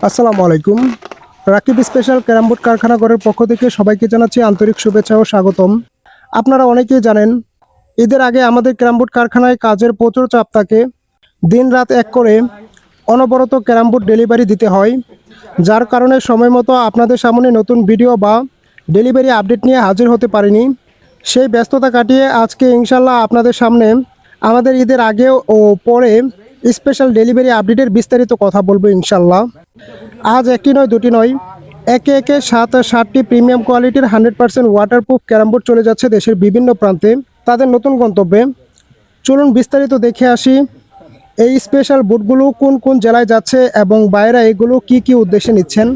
আসসালামু আলাইকুম। Rakib special carrom board কারখানাঘরের পক্ষ থেকে সবাইকে জানাচ্ছি আন্তরিক শুভেচ্ছা ও স্বাগতম। আপনারা অনেকেই জানেন, ঈদের আগে আমাদের ক্যারাম বোর্ড কারখানায় কাজের প্রচুর চাপ থাকে। দিন রাত এক করে অনবরত ক্যারাম বোর্ড ডেলিভারি দিতে হয়, যার কারণে সময় মতো আপনাদের সামনে নতুন ভিডিও বা ডেলিভারি আপডেট নিয়ে হাজির হতে পারিনি। সেই ব্যস্ততা কাটিয়ে আজকে ইনশাল্লাহ আপনাদের সামনে আমাদের ঈদের আগে ও পরে স্পেশাল ডেলিভারি আপডেটের বিস্তারিত কথা বলবো ইনশাল্লাহ। আজ একটি নয় দুটি নয়, একে একে সাতটি প্রিমিয়াম কোয়ালিটির 100% ওয়াটারপ্রুফ ক্যারাম বোর্ড চলে যাচ্ছে দেশের বিভিন্ন প্রান্তে তাদের নতুন গন্তব্যে। চলুন বিস্তারিত দেখে আসি এই স্পেশাল বোর্ডগুলো কোন কোন জেলায় যাচ্ছে এবং বাইরে এগুলো কি কি উদ্দেশ্যে নিচ্ছেন।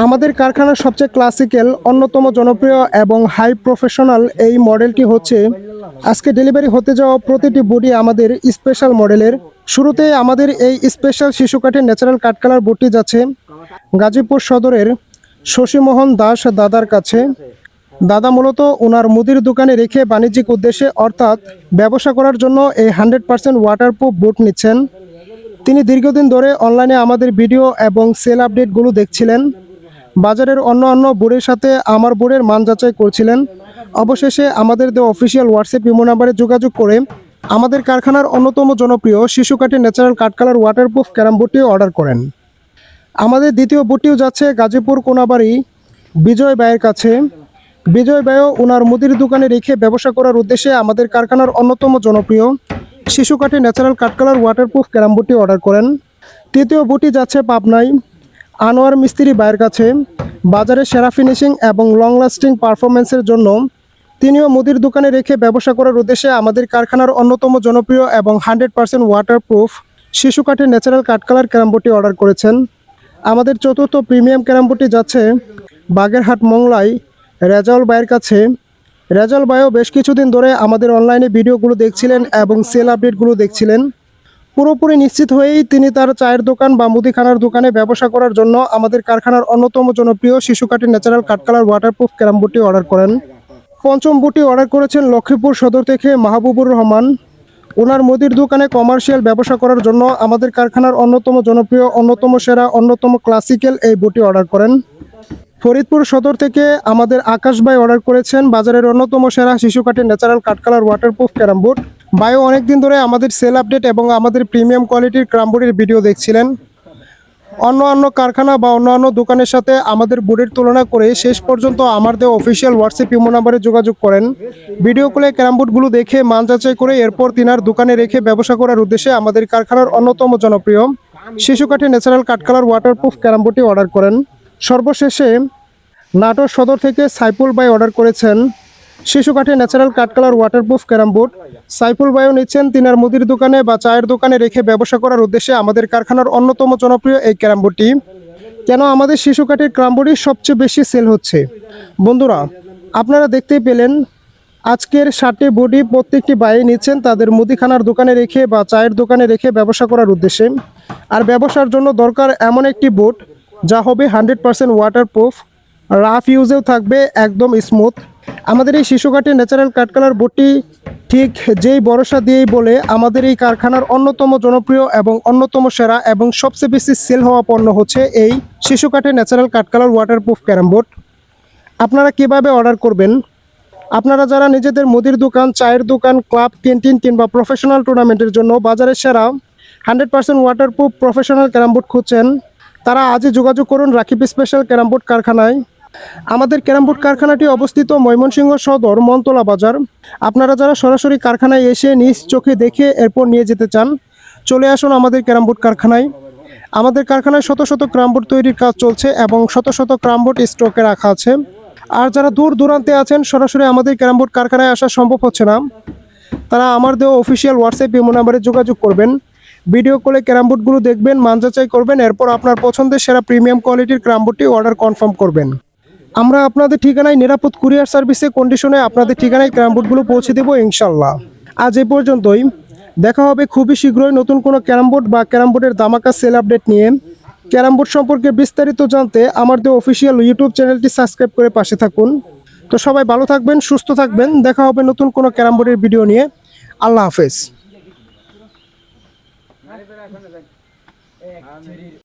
আমাদের কারখানার সবচেয়ে ক্লাসিক্যাল, অন্যতম জনপ্রিয় এবং হাই প্রফেশনাল এই মডেলটি হচ্ছে আজকে ডেলিভারি হতে যাওয়া প্রতিটি বোর্ডই আমাদের স্পেশাল মডেলের। শুরুতে আমাদের এই স্পেশাল শিশু কাঠের ন্যাচারাল কাঠকালার বোর্ডটি যাচ্ছে গাজীপুর সদরের শশীমোহন দাস দাদার কাছে। দাদা মূলত ওনার মুদির দোকানে রেখে বাণিজ্যিক উদ্দেশ্যে অর্থাৎ ব্যবসা করার জন্য এই 100% ওয়াটারপ্রুফ বোর্ড নিচ্ছেন। তিনি দীর্ঘদিন ধরে অনলাইনে আমাদের ভিডিও এবং সেল আপডেটগুলো দেখছিলেন, বাজারের অন্য বোর্ডের সাথে আমার বোর্ডের মান যাচাই করছিলেন। অবশেষে আমাদের দেওয়া অফিসিয়াল হোয়াটসঅ্যাপ ইমো নাম্বারে যোগাযোগ করে আমাদের কারখানার অন্যতম জনপ্রিয় শিশু কাঠের ন্যাচারাল কাঠকালার ওয়াটারপ্রুফ ক্যারাম বোর্ডটি অর্ডার করেন। আমাদের দ্বিতীয় বোর্ডটিও যাচ্ছে গাজীপুর কোনাবাড়ি বিজয় ভাইয়ের কাছে। বিজয় ভাইও ওনার মুদির দোকানে রেখে ব্যবসা করার উদ্দেশ্যে আমাদের কারখানার অন্যতম জনপ্রিয় শিশু কাঠের ন্যাচারাল কাঠকালার ওয়াটারপ্রুফ ক্যারাম বোর্ডটি অর্ডার করেন। তৃতীয় বোর্ডটি যাচ্ছে পাবনায় আনোয়ার মিস্ত্রি ভাইয়ের কাছে। বাজারে সেরা ফিনিশিং এবং লং লাস্টিং পারফরমেন্সের জন্য তিনিও মুদির দোকানে রেখে ব্যবসা করার উদ্দেশ্যে আমাদের কারখানার অন্যতম জনপ্রিয় এবং 100% ওয়াটারপ্রুফ শিশু কাঠের ন্যাচারাল কাঠকালার ক্যারাম বোর্ডটি অর্ডার করেছেন। আমাদের চতুর্থ প্রিমিয়াম ক্যারাম বোর্ডটি যাচ্ছে বাগেরহাট মংলায় রেজাউল ভাইয়ের কাছে। রেজাউল ভাইও বেশ কিছুদিন ধরে আমাদের অনলাইনে ভিডিওগুলো দেখছিলেন এবং সেল আপডেটগুলো দেখছিলেন। পুরোপুরি নিশ্চিত হয়েই তিনি তার চায়ের দোকান বা মুদিখানার দোকানে ব্যবসা করার জন্য আমাদের কারখানার অন্যতম জনপ্রিয় শিশু কাঠের ন্যাচারাল কাঠকালার ওয়াটারপ্রুফ ক্যারাম বোর্ডটি অর্ডার করেন। পঞ্চম বোর্ডটি অর্ডার করেছেন লক্ষ্মীপুর সদর থেকে মাহবুবুর রহমান। ওনার মুদির দোকানে কমার্শিয়াল ব্যবসা করার জন্য আমাদের কারখানার অন্যতম জনপ্রিয়, অন্যতম সেরা, অন্যতম ক্লাসিক্যাল এই বোর্ডটি অর্ডার করেন। ফরিদপুর সদর থেকে আমাদের আকাশ ভাই অর্ডার করেছেন বাজারের অন্যতম সেরা শিশু কাঠের ন্যাচারাল কাঠকালার ওয়াটারপ্রুফ ক্যারাম বোর্ড। ভাইও অনেকদিন ধরে আমাদের সেল আপডেট এবং আমাদের প্রিমিয়াম কোয়ালিটির ক্যারাম বোর্ডের ভিডিও দেখছিলেন। অন্য কারখানা বা অন্য দোকানের সাথে আমাদের বোর্ডের তুলনা করে শেষ পর্যন্ত আমাদের অফিসিয়াল হোয়াটসঅ্যাপ ইমো নাম্বারে যোগাযোগ করেন। ভিডিও কলে ক্যারাম বোর্ডগুলো দেখে মান যাচাই করে এরপর তিনার দোকানে রেখে ব্যবসা করার উদ্দেশ্যে আমাদের কারখানার অন্যতম জনপ্রিয় শিশু কাঠের ন্যাচারাল কাঠকালার ওয়াটারপ্রুফ ক্যারাম বোর্ডটি অর্ডার করেন। সর্বশেষে নাটোর সদর থেকে সাইফুল ভাই অর্ডার করেছেন শিশু কাঠের ন্যাচারাল কাঠকালার ওয়াটারপ্রুফ ক্যারাম বোর্ড। সাইফুল ভাইও নিচ্ছেন তিনার মুদির দোকানে বা চায়ের দোকানে রেখে ব্যবসা করার উদ্দেশ্যে আমাদের কারখানার অন্যতম জনপ্রিয় এই ক্যারাম বোর্ডটি। কেন আমাদের শিশু কাঠের ক্যারাম বোর্ডই সবচেয়ে বেশি সেল হচ্ছে? বন্ধুরা, আপনারা দেখতেই পেলেন আজকের 7টি বোর্ডই প্রত্যেকটি ভাই নিচ্ছেন তাদের মুদিখানার দোকানে রেখে বা চায়ের দোকানে রেখে ব্যবসা করার উদ্দেশ্যে। আর ব্যবসার জন্য দরকার এমন একটি বোর্ড যা হবে 100% ওয়াটারপ্রুফ, রাফ ইউজেও থাকবে একদম স্মুথ। আমাদের এই শিশু কাঠের ন্যাচারাল কাঠকালার বোর্ডটি ঠিক যেই ভরসা দিয়েই বলে আমাদের এই কারখানার অন্যতম জনপ্রিয় এবং অন্যতম সেরা এবং সবচেয়ে বেশি সেল হওয়া পণ্য হচ্ছে এই শিশু কাঠের ন্যাচারাল কাঠকালার ওয়াটারপ্রুফ ক্যারাম বোর্ড। আপনারা কিভাবে অর্ডার করবেন? আপনারা যারা নিজেদের মুদির দোকান, চায়ের দোকান, ক্লাব, ক্যান্টিন কিংবা প্রফেশনাল টুর্নামেন্টের জন্য বাজারের সেরা 100% ওয়াটারপ্রুফ প্রফেশনাল ক্যারাম বোর্ড খুঁজছেন, তারা আজই যোগাযোগ করুন রাকিব স্পেশাল ক্যারাম বোর্ড কারখানায়। আমাদের ক্যারাম বোর্ড কারখানাটি অবস্থিত ময়মনসিংহ সদর মনতলা বাজার। আপনারা যারা সরাসরি কারখানায় এসে নিজ চোখে দেখে এরপর নিয়ে যেতে চান, চলে আসুন আমাদের ক্যারাম বোর্ড কারখানায়। আমাদের কারখানায় শত ক্যারাম বোর্ড তৈরির কাজ চলছে এবং শত ক্যারাম বোর্ড স্টকে রাখা আছে। আর যারা দূর দূরান্তে আছেন, সরাসরি আমাদের ক্যারাম বোর্ড কারখানায় আসা সম্ভব হচ্ছে না, তারা আমার দেওয়া অফিসিয়াল হোয়াটসঅ্যাপ ইমো নাম্বারে যোগাযোগ করবেন। ভিডিও কলে ক্যারাম বোর্ডগুলো দেখবেন, মান যাচাই করবেন, এরপর আপনার পছন্দের সেরা প্রিমিয়াম কোয়ালিটির ক্যারাম বোর্ডটি অর্ডার কনফার্ম করবেন। আমরা আপনাদের ঠিকানায় নিরাপদ কুরিয়ার সার্ভিসে কন্ডিশনে আপনাদের ঠিকানায় ক্যারাম বোর্ডগুলো পৌঁছে দেবো ইনশাল্লাহ। আজ এই পর্যন্তই, দেখা হবে খুবই শীঘ্রই নতুন কোনো ক্যারাম বোর্ড বা ক্যারাম বোর্ডের ধামাকা সেল আপডেট নিয়ে। ক্যারাম বোর্ড সম্পর্কে বিস্তারিত জানতে আমার দেওয়া অফিসিয়াল ইউটিউব চ্যানেলটি সাবস্ক্রাইব করে পাশে থাকুন। তো সবাই ভালো থাকবেন, সুস্থ থাকবেন, দেখা হবে নতুন কোনো ক্যারাম বোর্ডের ভিডিও নিয়ে। আল্লাহ হাফেজ।